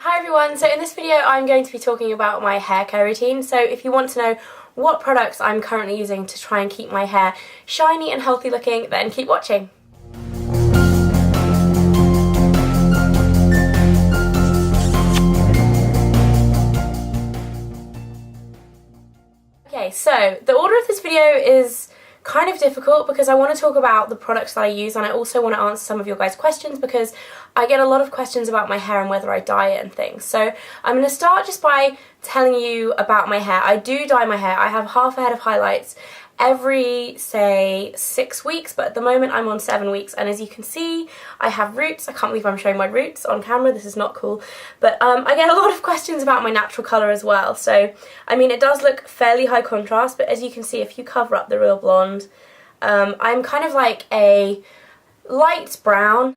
Hi everyone, so in this video I'm going to be talking about my hair care routine. So if you want to know what products I'm currently using to try and keep my hair shiny and healthy looking, then keep watching. Okay, so the order of this video is kind of difficult because I want to talk about the products that I use, and I also want to answer some of your guys' questions because I get a lot of questions about my hair and whether I dye it and things. So I'm going to start just by telling you about my hair. I do dye my hair. I have half a head of highlights every, say, 6 weeks, but at the moment I'm on 7 weeks, and as you can see I have roots. I can't believe I'm showing my roots on camera, this is not cool, but I get a lot of questions about my natural colour as well. So I mean, it does look fairly high contrast, but as you can see, if you cover up the real blonde, I'm kind of like a light brown.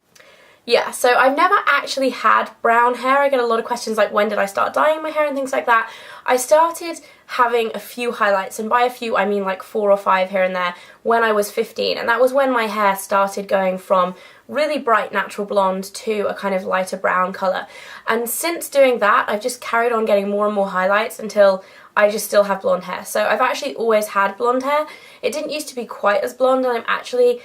Yeah, so I've never actually had brown hair. I get a lot of questions like, when did I start dyeing my hair and things like that. I started having a few highlights, and by a few I mean like 4 or 5 here and there, when I was 15, and that was when my hair started going from really bright natural blonde to a kind of lighter brown colour. And since doing that, I've just carried on getting more and more highlights until I just still have blonde hair. So I've actually always had blonde hair. It didn't used to be quite as blonde, and I'm actually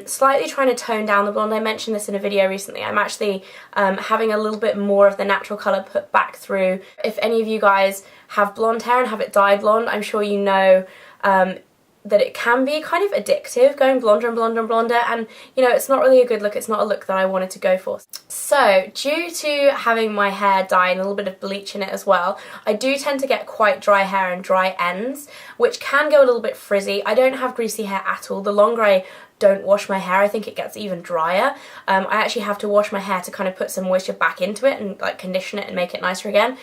slightly trying to tone down the blonde. I mentioned this in a video recently. I'm actually having a little bit more of the natural colour put back through. If any of you guys have blonde hair and have it dyed blonde, I'm sure you know that it can be kind of addictive, going blonder and blonder and blonder, and you know, it's not really a good look. It's not a look that I wanted to go for. So due to having my hair dyed and a little bit of bleach in it as well, I do tend to get quite dry hair and dry ends, which can go a little bit frizzy. I don't have greasy hair at all. The longer I don't wash my hair, I think it gets even drier. I actually have to wash my hair to kind of put some moisture back into it and like condition it and make it nicer again.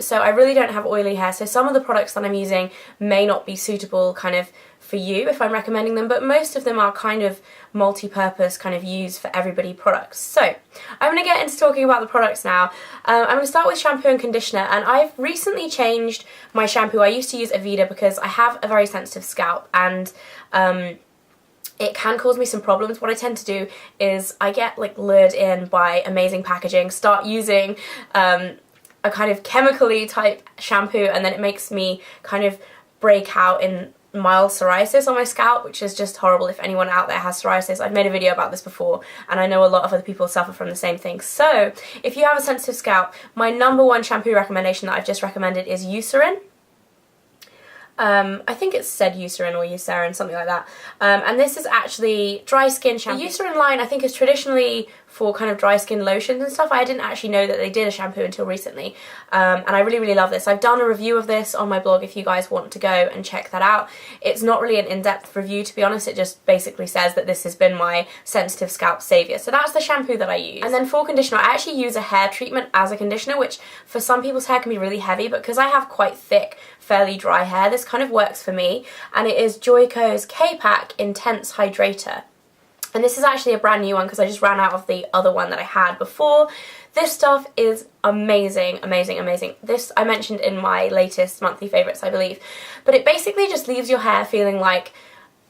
So I really don't have oily hair, so some of the products that I'm using may not be suitable kind of for you if I'm recommending them, but most of them are kind of multi-purpose, kind of used for everybody products. So I'm going to get into talking about the products now. I'm going to start with shampoo and conditioner, and I've recently changed my shampoo. I used to use Aveda because I have a very sensitive scalp, and it can cause me some problems. What I tend to do is I get like lured in by amazing packaging, start using a kind of chemically type shampoo, and then it makes me kind of break out in mild psoriasis on my scalp, which is just horrible. If anyone out there has psoriasis, I've made a video about this before, and I know a lot of other people suffer from the same thing. So if you have a sensitive scalp, my #1 shampoo recommendation that I've just recommended is Eucerin. I think it's said Eucerin or Eucerin, something like that. And this is actually dry skin shampoo. The Eucerin line, I think, is traditionally for kind of dry skin lotions and stuff. I didn't actually know that they did a shampoo until recently. And I really, really love this. I've done a review of this on my blog if you guys want to go and check that out. It's not really an in-depth review, to be honest. It just basically says that this has been my sensitive scalp saviour. So that's the shampoo that I use. And then for conditioner, I actually use a hair treatment as a conditioner, which for some people's hair can be really heavy, but because I have quite thick, fairly dry hair, this kind of works for me, and it is Joico's K-Pack Intense Hydrator. And this is actually a brand new one because I just ran out of the other one that I had before. This stuff is amazing, amazing, amazing. This I mentioned in my latest monthly favourites, I believe. But it basically just leaves your hair feeling like,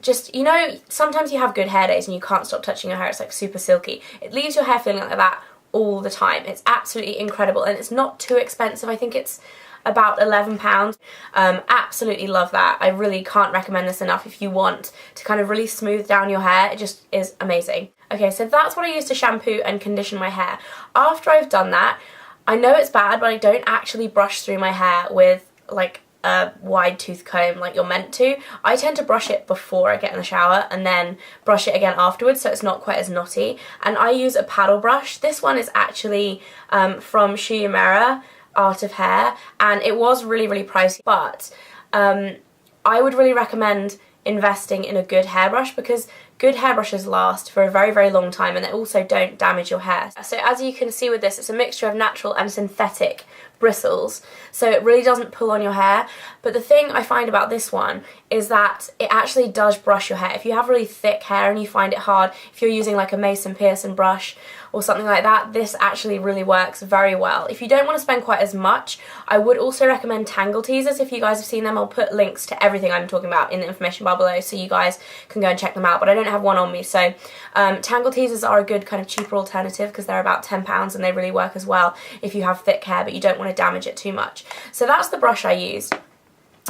just, you know, sometimes you have good hair days and you can't stop touching your hair, it's like super silky. It leaves your hair feeling like that all the time. It's absolutely incredible, and it's not too expensive. I think it's about £11. Absolutely love that. I really can't recommend this enough if you want to kind of really smooth down your hair. It just is amazing. Okay, so that's what I use to shampoo and condition my hair. After I've done that, I know it's bad, but I don't actually brush through my hair with like a wide tooth comb like you're meant to. I tend to brush it before I get in the shower and then brush it again afterwards, so it's not quite as knotty. And I use a paddle brush. This one is actually from Shuyamera Art of Hair, and it was really, really pricey, but I would really recommend investing in a good hairbrush because good hairbrushes last for a very, very long time, and they also don't damage your hair. So as you can see with this, it's a mixture of natural and synthetic bristles, so it really doesn't pull on your hair. But the thing I find about this one is that it actually does brush your hair. If you have really thick hair and you find it hard, if you're using like a Mason Pearson brush or something like that, this actually really works very well. If you don't want to spend quite as much, I would also recommend Tangle Teasers. If you guys have seen them, I'll put links to everything I'm talking about in the information bar below so you guys can go and check them out, but I don't have one on me. So Tangle Teasers are a good kind of cheaper alternative because they're about £10 and they really work as well if you have thick hair but you don't want to damage it too much. So that's the brush I used.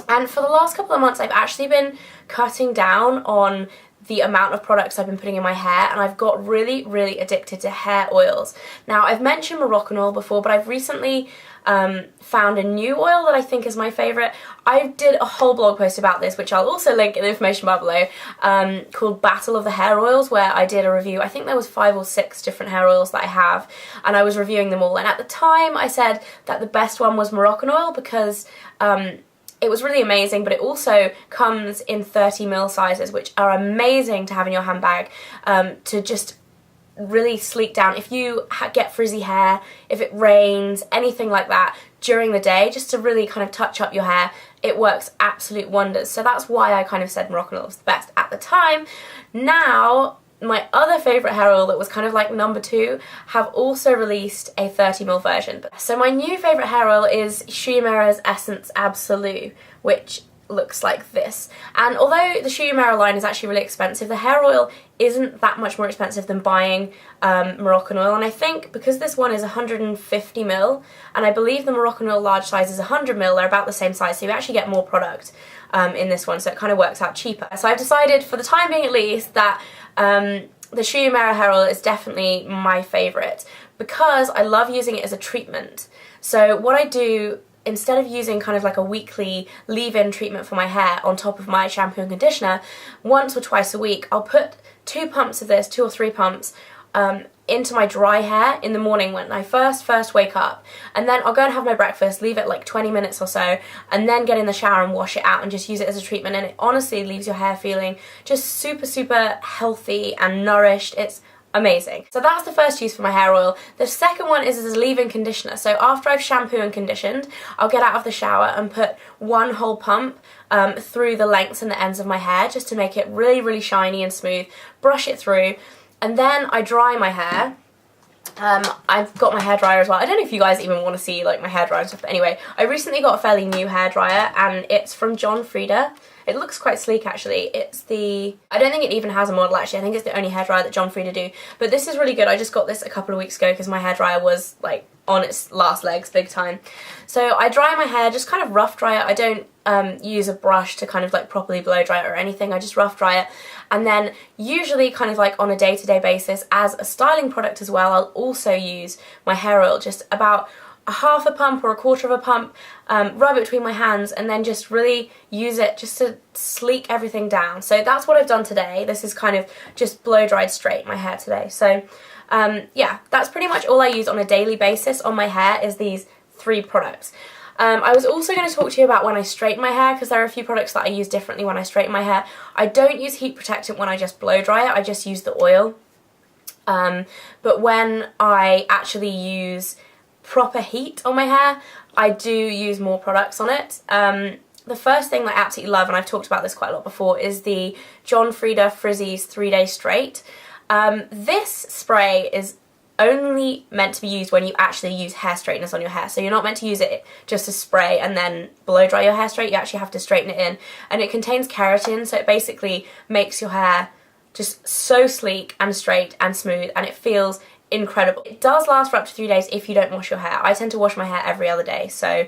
And for the last couple of months I've actually been cutting down on the amount of products I've been putting in my hair, and I've got really, really addicted to hair oils. Now, I've mentioned Moroccan oil before, but I've recently found a new oil that I think is my favourite. I did a whole blog post about this, which I'll also link in the information bar below, called Battle of the Hair Oils, where I did a review. I think there was 5 or 6 different hair oils that I have, and I was reviewing them all. And at the time, I said that the best one was Moroccan oil because it was really amazing, but it also comes in 30ml sizes, which are amazing to have in your handbag to just really sleek down. If you get frizzy hair, if it rains, anything like that during the day, just to really kind of touch up your hair, it works absolute wonders. So that's why I kind of said Moroccan oil was the best at the time. Now, my other favourite hair oil that was kind of like number 2 have also released a 30ml version. So my new favourite hair oil is Shuuemira's Essence Absolute, which looks like this. And although the Shuuemira line is actually really expensive, the hair oil isn't that much more expensive than buying Moroccan oil. And I think because this one is 150ml, and I believe the Moroccan oil large size is 100ml, they're about the same size, so you actually get more product in this one, so it kind of works out cheaper. So I've decided, for the time being at least, that the Shuuemira hair oil is definitely my favourite because I love using it as a treatment. So what I do, instead of using kind of like a weekly leave-in treatment for my hair on top of my shampoo and conditioner, once or twice a week I'll put 2 pumps of this, 2 or 3 pumps, into my dry hair in the morning when I first wake up, and then I'll go and have my breakfast, leave it like 20 minutes or so, and then get in the shower and wash it out and just use it as a treatment, and it honestly leaves your hair feeling just super, super healthy and nourished. It's amazing. So that's the first use for my hair oil. The second one is as a leave-in conditioner. So after I've shampooed and conditioned, I'll get out of the shower and put 1 whole pump through the lengths and the ends of my hair just to make it really, really shiny and smooth, brush it through, and then I dry my hair. I've got my hairdryer as well. I don't know if you guys even want to see like my hairdryer and stuff, but anyway, I recently got a fairly new hairdryer and it's from John Frieda. It looks quite sleek actually. It's the, I don't think it even has a model actually, I think it's the only hairdryer that John Frieda do, but this is really good. I just got this a couple of weeks ago because my hairdryer was like on its last legs big time. So I dry my hair, just kind of rough dry it. I don't use a brush to kind of like properly blow dry it or anything. I just rough dry it, and then usually kind of like on a day-to-day basis as a styling product as well, I'll also use my hair oil, just about a half a pump or a quarter of a pump, rub it between my hands, and then just really use it just to sleek everything down. So that's what I've done today. This is kind of just blow dried straight my hair today. So yeah, that's pretty much all I use on a daily basis on my hair, is these 3 products. I was also going to talk to you about when I straighten my hair, because there are a few products that I use differently when I straighten my hair. I don't use heat protectant when I just blow dry it, I just use the oil. But when I actually use proper heat on my hair, I do use more products on it. The first thing that I absolutely love, and I've talked about this quite a lot before, is the John Frieda Frizzies 3-Day Straight. This spray is only meant to be used when you actually use hair straighteners on your hair. So you're not meant to use it just to spray and then blow dry your hair straight. You actually have to straighten it in. And it contains keratin, so it basically makes your hair just so sleek and straight and smooth, and it feels incredible. It does last for up to 3 days if you don't wash your hair. I tend to wash my hair every other day, so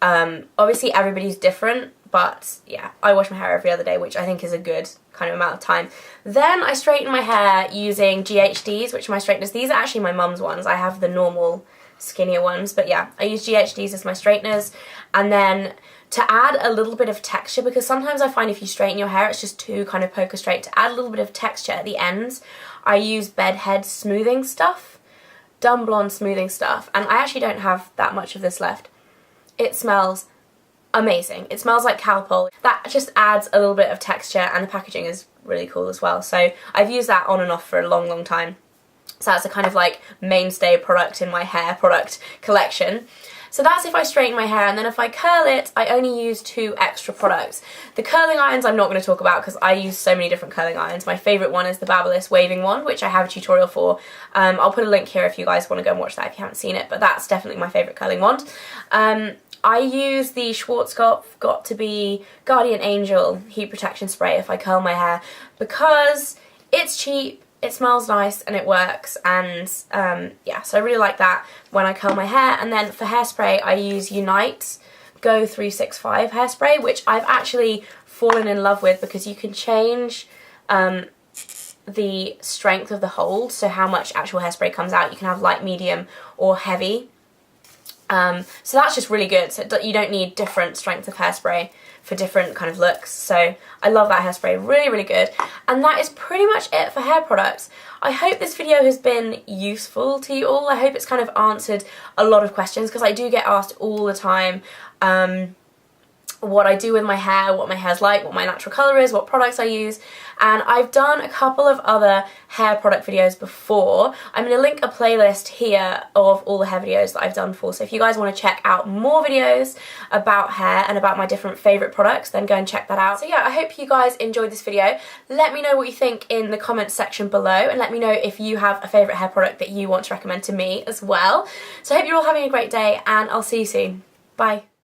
obviously everybody's different, but yeah, I wash my hair every other day, which I think is a good kind of amount of time. Then I straighten my hair using GHDs, which are my straighteners. These are actually my mum's ones. I have the normal skinnier ones, but yeah, I use GHDs as my straighteners. And then to add a little bit of texture, because sometimes I find if you straighten your hair it's just too kind of poker straight, to add a little bit of texture at the ends, I use Bedhead smoothing stuff, Dumb Blonde smoothing stuff, and I actually don't have that much of this left. It smells amazing. It smells like Calpol. That just adds a little bit of texture, and the packaging is really cool as well. So I've used that on and off for a long, long time. So that's a kind of like mainstay product in my hair product collection. So that's if I straighten my hair, and then if I curl it, I only use 2 extra products. The curling irons I'm not going to talk about because I use so many different curling irons. My favourite one is the Babyliss waving wand, which I have a tutorial for. I'll put a link here if you guys want to go and watch that if you haven't seen it, but that's definitely my favourite curling wand. I use the Schwarzkopf Got2b Guardian Angel heat protection spray if I curl my hair because it's cheap, it smells nice, and it works, and yeah, so I really like that when I curl my hair. And then for hairspray I use Unite Go 365 hairspray, which I've actually fallen in love with because you can change the strength of the hold, so how much actual hairspray comes out. You can have light, medium, or heavy. So that's just really good, so you don't need different strengths of hairspray for different kind of looks. So I love that hairspray, really, really good. And that is pretty much it for hair products. I hope this video has been useful to you all. I hope it's kind of answered a lot of questions because I do get asked all the time what I do with my hair, what my hair's like, what my natural colour is, what products I use, and I've done a couple of other hair product videos before. I'm going to link a playlist here of all the hair videos that I've done before, so if you guys want to check out more videos about hair and about my different favourite products, then go and check that out. So yeah, I hope you guys enjoyed this video. Let me know what you think in the comments section below, and let me know if you have a favourite hair product that you want to recommend to me as well. So I hope you're all having a great day, and I'll see you soon. Bye.